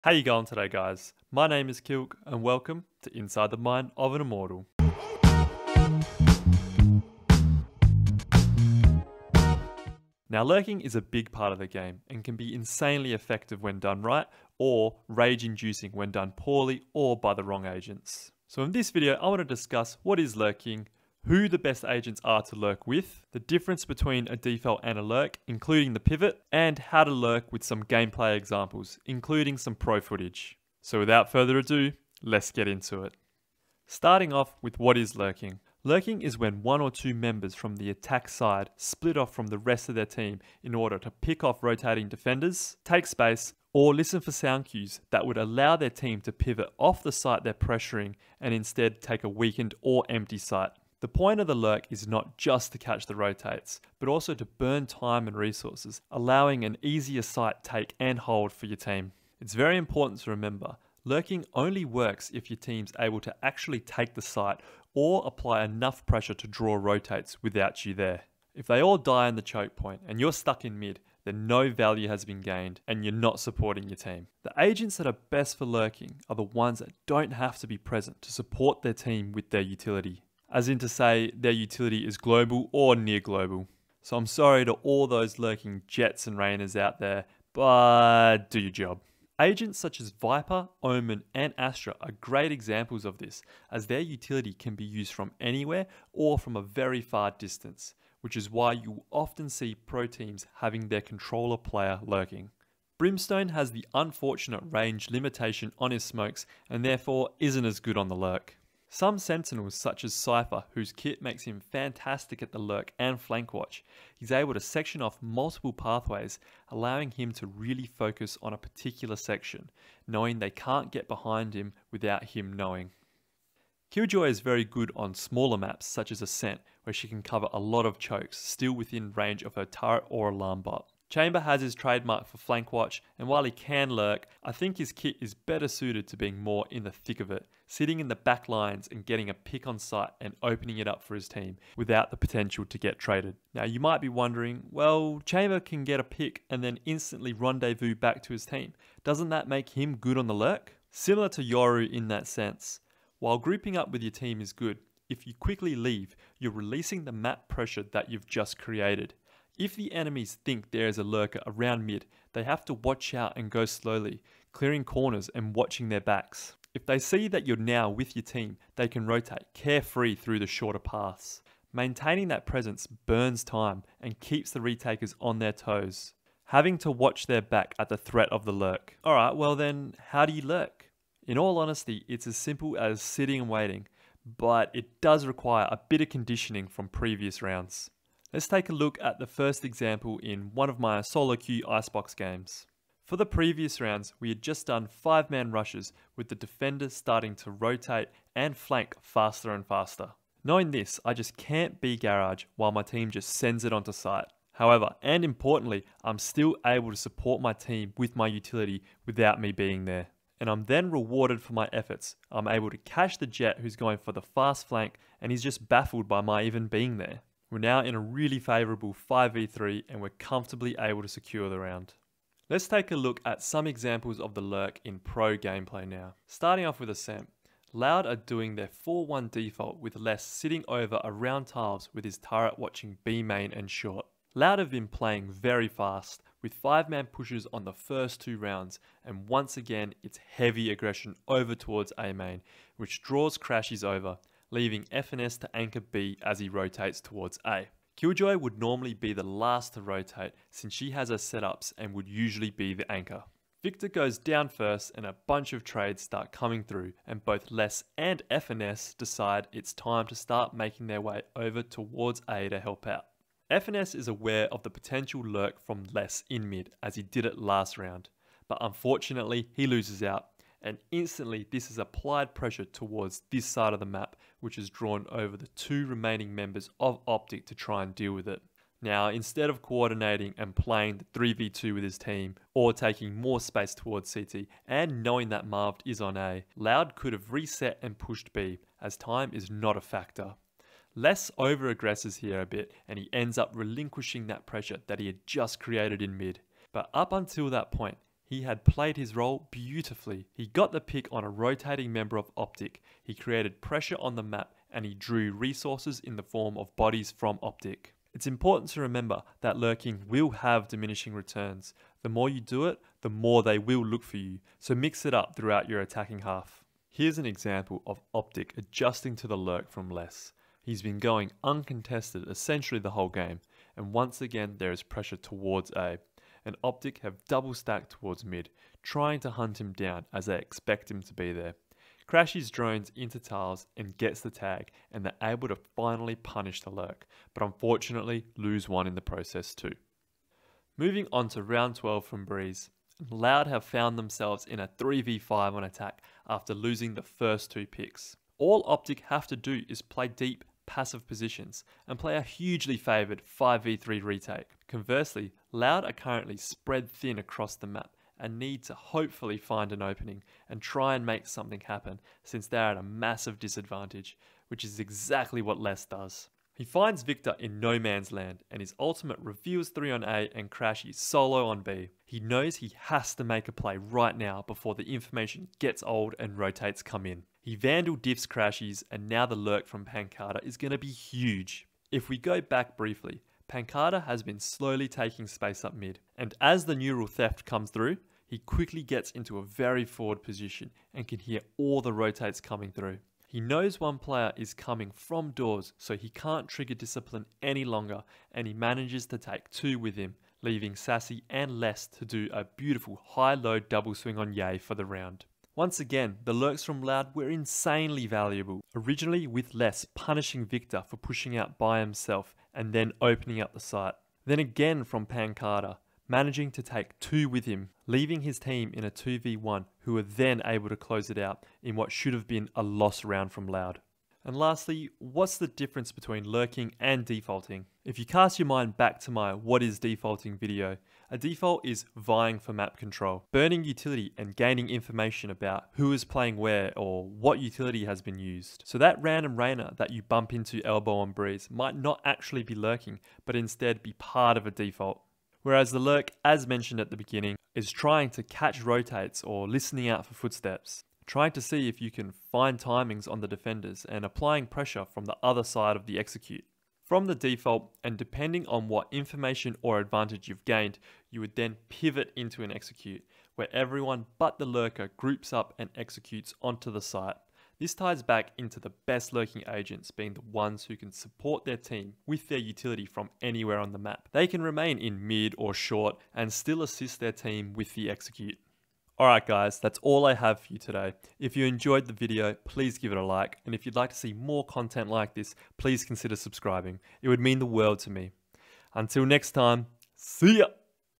How you going today, guys? My name is Kilk and welcome to Inside the Mind of an Immortal. Now, lurking is a big part of the game and can be insanely effective when done right, or rage-inducing when done poorly or by the wrong agents. So in this video, I want to discuss what is lurking, who the best agents are to lurk with, the difference between a default and a lurk, including the pivot, and how to lurk with some gameplay examples, including some pro footage. So without further ado, let's get into it. Starting off with what is lurking. Lurking is when one or two members from the attack side split off from the rest of their team in order to pick off rotating defenders, take space, or listen for sound cues that would allow their team to pivot off the site they're pressuring and instead take a weakened or empty site. The point of the lurk is not just to catch the rotates, but also to burn time and resources, allowing an easier site take and hold for your team. It's very important to remember, lurking only works if your team's able to actually take the site or apply enough pressure to draw rotates without you there. If they all die in the choke point and you're stuck in mid, then no value has been gained and you're not supporting your team. The agents that are best for lurking are the ones that don't have to be present to support their team with their utility. As in to say their utility is global or near global. So I'm sorry to all those lurking Jets and Rainers out there, but do your job. Agents such as Viper, Omen and Astra are great examples of this, as their utility can be used from anywhere or from a very far distance, which is why you often see pro teams having their controller player lurking. Brimstone has the unfortunate range limitation on his smokes and therefore isn't as good on the lurk. Some sentinels such as Cypher, whose kit makes him fantastic at the lurk and flank watch, he's able to section off multiple pathways, allowing him to really focus on a particular section, knowing they can't get behind him without him knowing. Killjoy is very good on smaller maps such as Ascent, where she can cover a lot of chokes, still within range of her turret or alarm bot. Chamber has his trademark for flank watch, and while he can lurk, I think his kit is better suited to being more in the thick of it, sitting in the back lines and getting a pick on sight and opening it up for his team, without the potential to get traded. Now you might be wondering, well, Chamber can get a pick and then instantly rendezvous back to his team. Doesn't that make him good on the lurk? Similar to Yoru in that sense. While grouping up with your team is good, if you quickly leave, you're releasing the map pressure that you've just created. If the enemies think there is a lurker around mid, they have to watch out and go slowly, clearing corners and watching their backs. If they see that you're now with your team, they can rotate carefree through the shorter paths. Maintaining that presence burns time and keeps the retakers on their toes, having to watch their back at the threat of the lurk. Alright, well then, how do you lurk? In all honesty, it's as simple as sitting and waiting, but it does require a bit of conditioning from previous rounds. Let's take a look at the first example in one of my solo queue icebox games. For the previous rounds, we had just done 5-man rushes with the defenders starting to rotate and flank faster and faster. Knowing this, I just can't B garage while my team just sends it onto site. However, and importantly, I'm still able to support my team with my utility without me being there. And I'm then rewarded for my efforts. I'm able to catch the Jet who's going for the fast flank and he's just baffled by my even being there. We're now in a really favourable 5v3 and we're comfortably able to secure the round. Let's take a look at some examples of the lurk in pro gameplay now. Starting off with Ascent. Loud are doing their 4-1 default with Less sitting over around tiles with his turret watching B main and short. Loud have been playing very fast with 5-man pushes on the first 2 rounds, and once again it's heavy aggression over towards A main, which draws Crashies over, leaving FNS to anchor B as he rotates towards A. Killjoy would normally be the last to rotate since she has her setups and would usually be the anchor. Victor goes down first and a bunch of trades start coming through, and both Les and FNS decide it's time to start making their way over towards A to help out. FNS is aware of the potential lurk from Les in mid as he did it last round, but unfortunately he loses out, and instantly this is applied pressure towards this side of the map, which is drawn over the 2 remaining members of Optic to try and deal with it. Now, instead of coordinating and playing the 3v2 with his team, or taking more space towards CT, and knowing that Marved is on A, Loud could have reset and pushed B, as time is not a factor. Les over-aggresses here a bit, and he ends up relinquishing that pressure that he had just created in mid. But up until that point, He had played his role beautifully. He got the pick on a rotating member of Optic, he created pressure on the map, and he drew resources in the form of bodies from Optic. It's important to remember that lurking will have diminishing returns. The more you do it, the more they will look for you, so mix it up throughout your attacking half. Here's an example of Optic adjusting to the lurk from less. He's been going uncontested essentially the whole game, and once again there is pressure towards A, and Optic have double stacked towards mid, trying to hunt him down as they expect him to be there. Crash his drones into tiles and gets the tag, and they're able to finally punish the lurk, but unfortunately lose one in the process too. Moving on to round 12 from Breeze. Loud have found themselves in a 3v5 on attack after losing the first 2 picks. All Optic have to do is play deep, passive positions and play a hugely favoured 5v3 retake. Conversely, Loud are currently spread thin across the map and need to hopefully find an opening and try and make something happen since they're at a massive disadvantage, which is exactly what Les does. He finds Victor in no man's land and his ultimate reveals 3 on A and Crash is solo on B. He knows he has to make a play right now before the information gets old and rotates come in. He Vandal diffs Crashies and now the lurk from Pancada is going to be huge. If we go back briefly, Pancada has been slowly taking space up mid, and as the neural theft comes through, he quickly gets into a very forward position and can hear all the rotates coming through. He knows one player is coming from doors, so he can't trigger discipline any longer, and he manages to take 2 with him, leaving Sassy and Les to do a beautiful high-low double swing on Ye for the round. Once again, the lurks from Loud were insanely valuable, originally with Les punishing Victor for pushing out by himself and then opening up the site. Then again from Pancada, managing to take 2 with him, leaving his team in a 2v1 who were then able to close it out in what should have been a lost round from Loud. And lastly, what's the difference between lurking and defaulting? If you cast your mind back to my what is defaulting video, a default is vying for map control, burning utility and gaining information about who is playing where or what utility has been used. So that random Rainer that you bump into elbow on Breeze might not actually be lurking, but instead be part of a default. Whereas the lurk, as mentioned at the beginning, is trying to catch rotates or listening out for footsteps, trying to see if you can find timings on the defenders and applying pressure from the other side of the execute. From the default, and depending on what information or advantage you've gained, you would then pivot into an execute, where everyone but the lurker groups up and executes onto the site. This ties back into the best lurking agents being the ones who can support their team with their utility from anywhere on the map. They can remain in mid or short and still assist their team with the execute. Alright guys, that's all I have for you today. If you enjoyed the video, please give it a like, and if you'd like to see more content like this, please consider subscribing. It would mean the world to me. Until next time, see ya!